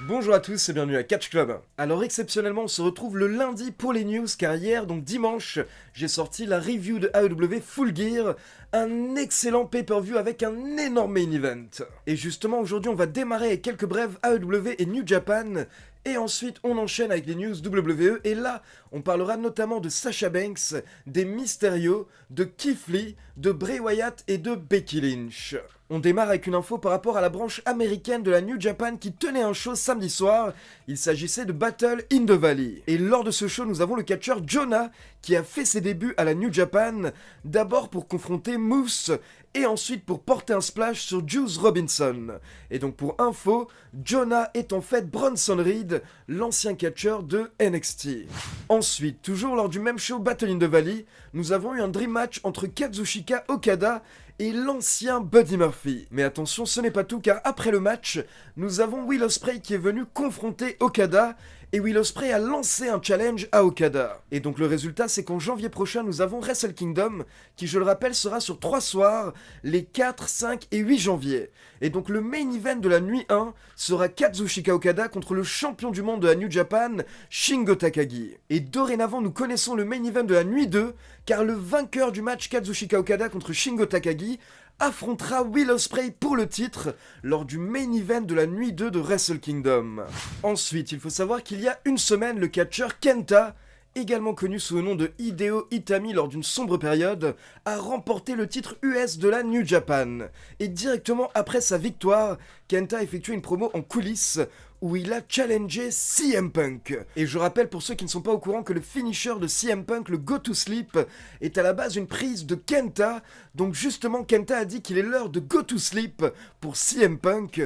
Bonjour à tous et bienvenue à Catch Club. Alors exceptionnellement on se retrouve le lundi pour les news car hier, donc dimanche, j'ai sorti la review de AEW Full Gear, un excellent pay-per-view avec un énorme main event. Et justement aujourd'hui on va démarrer avec quelques brèves AEW et New Japan, et ensuite on enchaîne avec les news WWE, et là on parlera notamment de Sasha Banks, des Mysterio, de Keith Lee, de Bray Wyatt et de Becky Lynch. On démarre avec une info par rapport à la branche américaine de la New Japan qui tenait un show samedi soir. Il s'agissait de Battle in the Valley. Et lors de ce show, nous avons le catcheur Jonah qui a fait ses débuts à la New Japan, d'abord pour confronter Moose et ensuite pour porter un splash sur Juice Robinson. Et donc pour info, Jonah est en fait Bronson Reed, l'ancien catcheur de NXT. Ensuite, toujours lors du même show Battle in the Valley, nous avons eu un dream match entre Kazuchika Okada et l'ancien Buddy Murphy. Mais attention, ce n'est pas tout car après le match, nous avons Will Ospreay qui est venu confronter Okada, et Will Ospreay a lancé un challenge à Okada. Et donc le résultat, c'est qu'en janvier prochain, nous avons Wrestle Kingdom, qui je le rappelle sera sur 3 soirs, les 4, 5 et 8 janvier. Et donc le main event de la nuit 1 sera Kazuchika Okada contre le champion du monde de la New Japan, Shingo Takagi. Et dorénavant, nous connaissons le main event de la nuit 2, car le vainqueur du match Kazuchika Okada contre Shingo Takagi affrontera Will Ospreay pour le titre lors du main event de la nuit 2 de Wrestle Kingdom. Ensuite, il faut savoir qu'il y a une semaine, le catcheur Kenta, également connu sous le nom de Hideo Itami lors d'une sombre période, a remporté le titre US de la New Japan. Et directement après sa victoire, Kenta a effectué une promo en coulisses où il a challengé CM Punk. Et je rappelle pour ceux qui ne sont pas au courant que le finisher de CM Punk, le Go to Sleep, est à la base une prise de Kenta. Donc justement, Kenta a dit qu'il est l'heure de Go to Sleep pour CM Punk.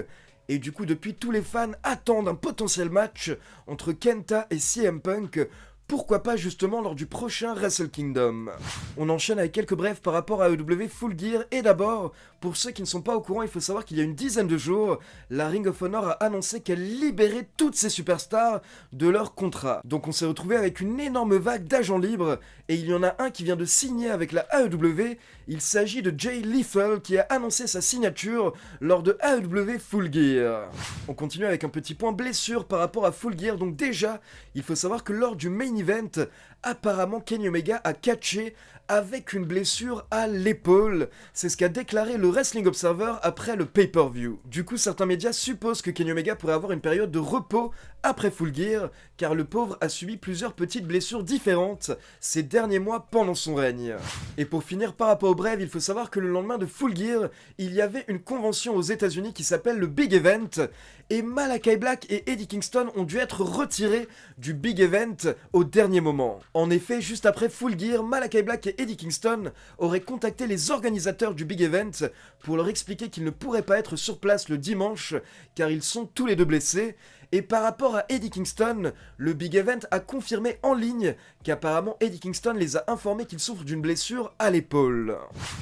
Et du coup, depuis, tous les fans attendent un potentiel match entre Kenta et CM Punk. Pourquoi pas justement lors du prochain Wrestle Kingdom. On enchaîne avec quelques brèves par rapport à AEW Full Gear, et d'abord, pour ceux qui ne sont pas au courant, il faut savoir qu'il y a une dizaine de jours, la Ring of Honor a annoncé qu'elle libérait toutes ses superstars de leur contrat. Donc on s'est retrouvé avec une énorme vague d'agents libres, et il y en a un qui vient de signer avec la AEW, il s'agit de Jay Lethal qui a annoncé sa signature lors de AEW Full Gear. On continue avec un petit point blessure par rapport à Full Gear, donc déjà, il faut savoir que lors du main event, apparemment Kenny Omega a catché avec une blessure à l'épaule. C'est ce qu'a déclaré le Wrestling Observer après le pay-per-view. Du coup, certains médias supposent que Kenny Omega pourrait avoir une période de repos après Full Gear, car le pauvre a subi plusieurs petites blessures différentes ces derniers mois pendant son règne. Et pour finir, par rapport aux brèves, il faut savoir que le lendemain de Full Gear, il y avait une convention aux États-Unis qui s'appelle le Big Event, et Malakai Black et Eddie Kingston ont dû être retirés du Big Event au dernier moment. En effet, juste après Full Gear, Malakai Black et Eddie Kingston auraient contacté les organisateurs du Big Event pour leur expliquer qu'ils ne pourraient pas être sur place le dimanche car ils sont tous les deux blessés. Et par rapport à Eddie Kingston, le Big Event a confirmé en ligne qu'apparemment Eddie Kingston les a informés qu'il souffre d'une blessure à l'épaule.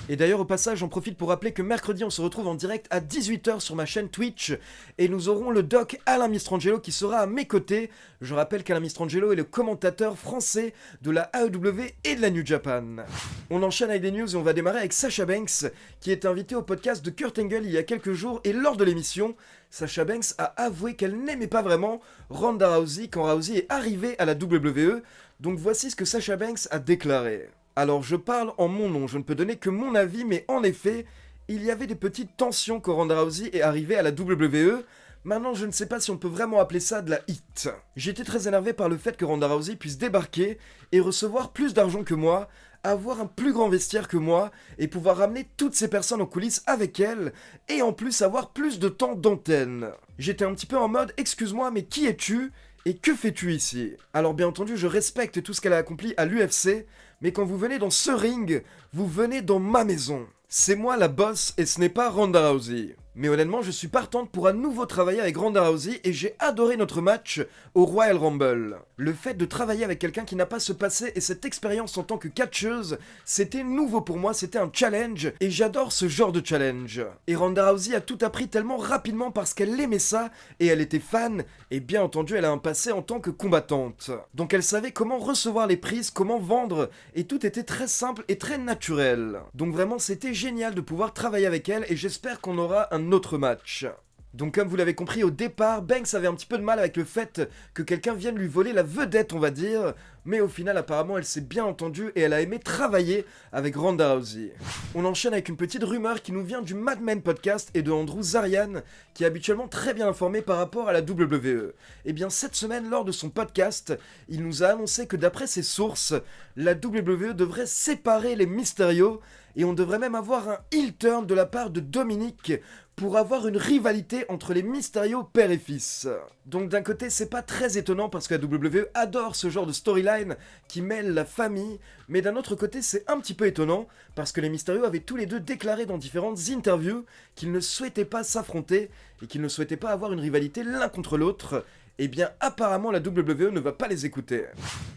Et d'ailleurs au passage j'en profite pour rappeler que mercredi on se retrouve en direct à 18h sur ma chaîne Twitch et nous aurons le doc Alain Mistrangelo qui sera à mes côtés. Je rappelle qu'Alain Mistrangelo est le commentateur français de la AEW et de la New Japan. On enchaîne avec des news et on va démarrer avec Sasha Banks qui est invitée au podcast de Kurt Angle il y a quelques jours, et lors de l'émission, Sasha Banks a avoué qu'elle n'aimait pas vraiment Ronda Rousey quand Rousey est arrivée à la WWE. Donc voici ce que Sasha Banks a déclaré. Alors je parle en mon nom, je ne peux donner que mon avis, mais en effet, il y avait des petites tensions quand Ronda Rousey est arrivée à la WWE. Maintenant, je ne sais pas si on peut vraiment appeler ça de la hit. J'étais très énervé par le fait que Ronda Rousey puisse débarquer et recevoir plus d'argent que moi, avoir un plus grand vestiaire que moi et pouvoir ramener toutes ces personnes en coulisses avec elle, et en plus avoir plus de temps d'antenne. J'étais un petit peu en mode « Excuse-moi, mais qui es-tu et que fais-tu ici ?» Alors bien entendu, je respecte tout ce qu'elle a accompli à l'UFC, mais quand vous venez dans ce ring, vous venez dans ma maison. C'est moi la boss et ce n'est pas Ronda Rousey. Mais honnêtement, je suis partante pour à nouveau travailler avec Ronda Rousey et j'ai adoré notre match au Royal Rumble. Le fait de travailler avec quelqu'un qui n'a pas ce passé et cette expérience en tant que catcheuse, c'était nouveau pour moi, c'était un challenge et j'adore ce genre de challenge. Et Ronda Rousey a tout appris tellement rapidement parce qu'elle aimait ça et elle était fan, et bien entendu elle a un passé en tant que combattante. Donc elle savait comment recevoir les prises, comment vendre, et tout était très simple et très naturel. Donc vraiment c'était génial de pouvoir travailler avec elle et j'espère qu'on aura un autre match. Donc comme vous l'avez compris au départ, Banks avait un petit peu de mal avec le fait que quelqu'un vienne lui voler la vedette on va dire, mais au final apparemment elle s'est bien entendue et elle a aimé travailler avec Ronda Rousey. On enchaîne avec une petite rumeur qui nous vient du Mad Men podcast et de Andrew Zarian, qui est habituellement très bien informé par rapport à la WWE. Et bien cette semaine lors de son podcast, il nous a annoncé que d'après ses sources, la WWE devrait séparer les Mysterio et on devrait même avoir un heel turn de la part de Dominic pour avoir une rivalité entre les Mysterio père et fils. Donc d'un côté c'est pas très étonnant parce que la WWE adore ce genre de storyline qui mêle la famille, mais d'un autre côté c'est un petit peu étonnant parce que les Mysterio avaient tous les deux déclaré dans différentes interviews qu'ils ne souhaitaient pas s'affronter et qu'ils ne souhaitaient pas avoir une rivalité l'un contre l'autre. Eh bien apparemment la WWE ne va pas les écouter.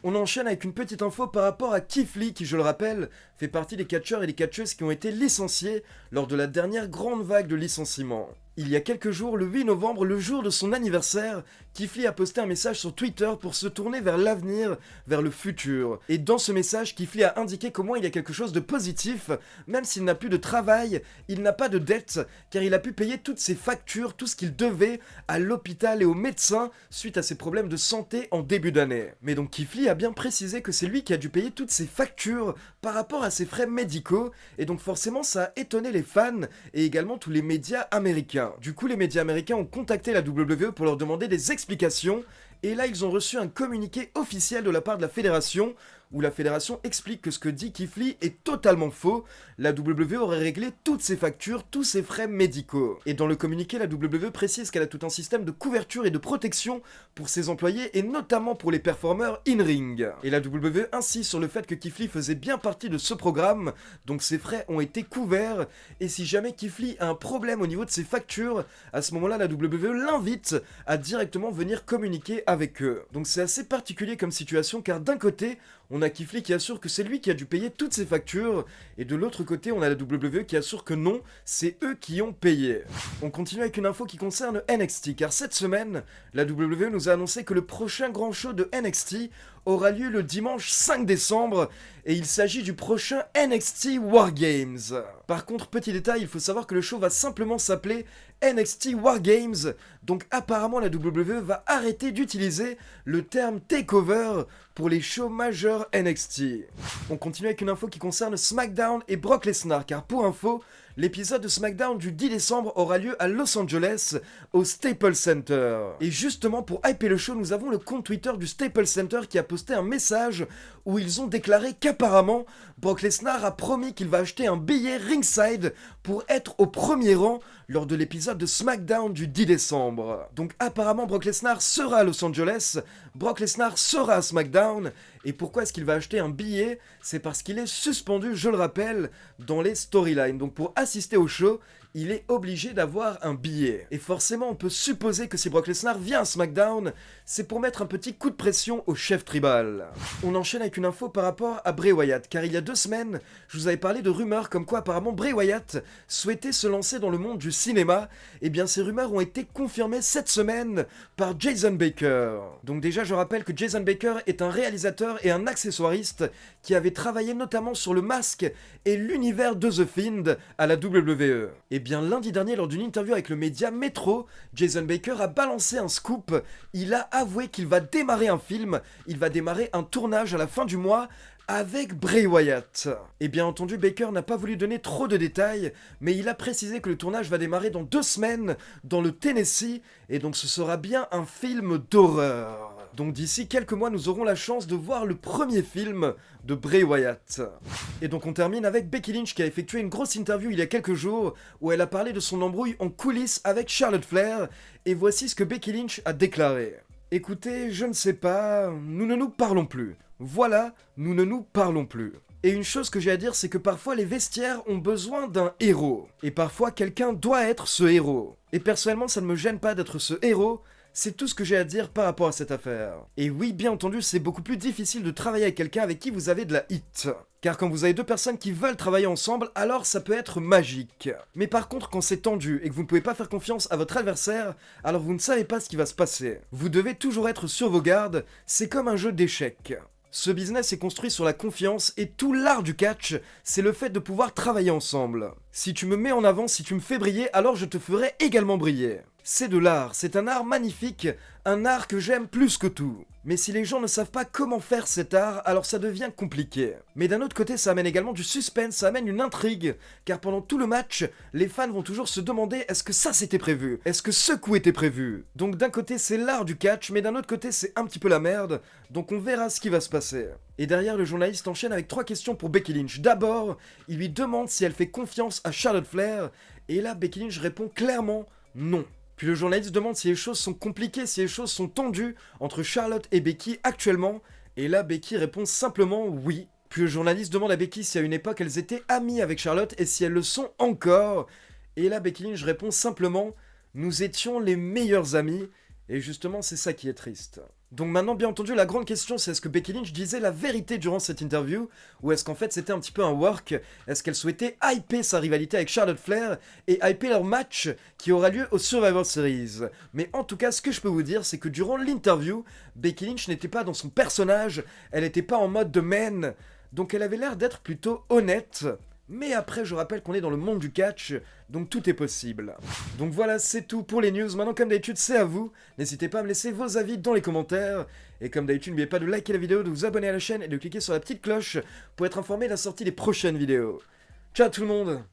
On enchaîne avec une petite info par rapport à Keith Lee qui je le rappelle fait partie des catcheurs et des catcheuses qui ont été licenciés lors de la dernière grande vague de licenciements. Il y a quelques jours, le 8 novembre, le jour de son anniversaire, Keith Lee a posté un message sur Twitter pour se tourner vers l'avenir, vers le futur. Et dans ce message, Keith Lee a indiqué comment il y a quelque chose de positif, même s'il n'a plus de travail, il n'a pas de dette, car il a pu payer toutes ses factures, tout ce qu'il devait à l'hôpital et aux médecins suite à ses problèmes de santé en début d'année. Mais donc Keith Lee a bien précisé que c'est lui qui a dû payer toutes ses factures par rapport à ses frais médicaux, et donc forcément ça a étonné les fans et également tous les médias américains. Du coup, les médias américains ont contacté la WWE pour leur demander des explications, et là ils ont reçu un communiqué officiel de la part de la fédération, où la fédération explique que ce que dit Keith Lee est totalement faux. La WWE aurait réglé toutes ses factures, tous ses frais médicaux. Et dans le communiqué, la WWE précise qu'elle a tout un système de couverture et de protection pour ses employés, et notamment pour les performeurs in-ring. Et la WWE insiste sur le fait que Keith Lee faisait bien partie de ce programme, donc ses frais ont été couverts, et si jamais Keith Lee a un problème au niveau de ses factures, à ce moment-là, la WWE l'invite à directement venir communiquer avec eux. Donc c'est assez particulier comme situation, car d'un côté, on a Keith Lee qui assure que c'est lui qui a dû payer toutes ses factures, et de l'autre côté, on a la WWE qui assure que non, c'est eux qui ont payé. On continue avec une info qui concerne NXT, car cette semaine, la WWE nous a annoncé que le prochain grand show de NXT aura lieu le dimanche 5 décembre, et il s'agit du prochain NXT War Games. Par contre, petit détail, il faut savoir que le show va simplement s'appeler NXT War Games, donc apparemment la WWE va arrêter d'utiliser le terme takeover pour les shows majeurs NXT. On continue avec une info qui concerne SmackDown et Brock Lesnar, car pour info, l'épisode de SmackDown du 10 décembre aura lieu à Los Angeles, au Staples Center. Et justement, pour hyper le show, nous avons le compte Twitter du Staples Center qui a posté un message où ils ont déclaré qu'apparemment, Brock Lesnar a promis qu'il va acheter un billet ringside pour être au premier rang lors de l'épisode de SmackDown du 10 décembre. Donc apparemment, Brock Lesnar sera à Los Angeles, Brock Lesnar sera à SmackDown, et pourquoi est-ce qu'il va acheter un billet? C'est parce qu'il est suspendu, je le rappelle, dans les storylines. Donc pour assister au show, il est obligé d'avoir un billet. Et forcément, on peut supposer que si Brock Lesnar vient à SmackDown, c'est pour mettre un petit coup de pression au chef tribal. On enchaîne avec une info par rapport à Bray Wyatt, car il y a 2 semaines, je vous avais parlé de rumeurs comme quoi apparemment Bray Wyatt souhaitait se lancer dans le monde du cinéma. Et bien ces rumeurs ont été confirmées cette semaine par Jason Baker. Donc déjà, je rappelle que Jason Baker est un réalisateur et un accessoiriste qui avait travaillé notamment sur le masque et l'univers de The Fiend à la WWE. Et bien lundi dernier, lors d'une interview avec le média Metro, Jason Baker a balancé un scoop. Il a avoué qu'il va démarrer un film, il va démarrer un tournage à la fin du mois avec Bray Wyatt. Et bien entendu, Baker n'a pas voulu donner trop de détails, mais il a précisé que le tournage va démarrer dans 2 semaines dans le Tennessee, et donc ce sera bien un film d'horreur. Donc d'ici quelques mois, nous aurons la chance de voir le premier film de Bray Wyatt. Et donc on termine avec Becky Lynch qui a effectué une grosse interview il y a quelques jours où elle a parlé de son embrouille en coulisses avec Charlotte Flair, et voici ce que Becky Lynch a déclaré. Écoutez, je ne sais pas, nous ne nous parlons plus. Voilà, nous ne nous parlons plus. Et une chose que j'ai à dire, c'est que parfois les vestiaires ont besoin d'un héros. Et parfois quelqu'un doit être ce héros. Et personnellement, ça ne me gêne pas d'être ce héros. C'est tout ce que j'ai à dire par rapport à cette affaire. Et oui, bien entendu, c'est beaucoup plus difficile de travailler avec quelqu'un avec qui vous avez de la hit. Car quand vous avez 2 personnes qui veulent travailler ensemble, alors ça peut être magique. Mais par contre, quand c'est tendu et que vous ne pouvez pas faire confiance à votre adversaire, alors vous ne savez pas ce qui va se passer. Vous devez toujours être sur vos gardes, c'est comme un jeu d'échecs. Ce business est construit sur la confiance et tout l'art du catch, c'est le fait de pouvoir travailler ensemble. Si tu me mets en avant, si tu me fais briller, alors je te ferai également briller. C'est de l'art, c'est un art magnifique, un art que j'aime plus que tout. Mais si les gens ne savent pas comment faire cet art, alors ça devient compliqué. Mais d'un autre côté, ça amène également du suspense, ça amène une intrigue, car pendant tout le match, les fans vont toujours se demander est-ce que ça c'était prévu? Est-ce que ce coup était prévu? Donc d'un côté c'est l'art du catch, mais d'un autre côté c'est un petit peu la merde, donc on verra ce qui va se passer. Et derrière, le journaliste enchaîne avec 3 questions pour Becky Lynch. D'abord, il lui demande si elle fait confiance à Charlotte Flair, et là Becky Lynch répond clairement non. Puis le journaliste demande si les choses sont compliquées, si les choses sont tendues entre Charlotte et Becky actuellement, et là Becky répond simplement oui. Puis le journaliste demande à Becky si à une époque elles étaient amies avec Charlotte et si elles le sont encore, et là Becky Lynch répond simplement nous étions les meilleurs amis, et justement c'est ça qui est triste. Donc maintenant, bien entendu, la grande question, c'est est-ce que Becky Lynch disait la vérité durant cette interview, ou est-ce qu'en fait c'était un petit peu un work? Est-ce qu'elle souhaitait hyper sa rivalité avec Charlotte Flair, et hyper leur match qui aura lieu au Survivor Series? Mais en tout cas, ce que je peux vous dire, c'est que durant l'interview, Becky Lynch n'était pas dans son personnage, elle n'était pas en mode de man, donc elle avait l'air d'être plutôt honnête. Mais après, je rappelle qu'on est dans le monde du catch, donc tout est possible. Donc voilà, c'est tout pour les news. Maintenant, comme d'habitude, c'est à vous. N'hésitez pas à me laisser vos avis dans les commentaires. Et comme d'habitude, n'oubliez pas de liker la vidéo, de vous abonner à la chaîne et de cliquer sur la petite cloche pour être informé de la sortie des prochaines vidéos. Ciao tout le monde!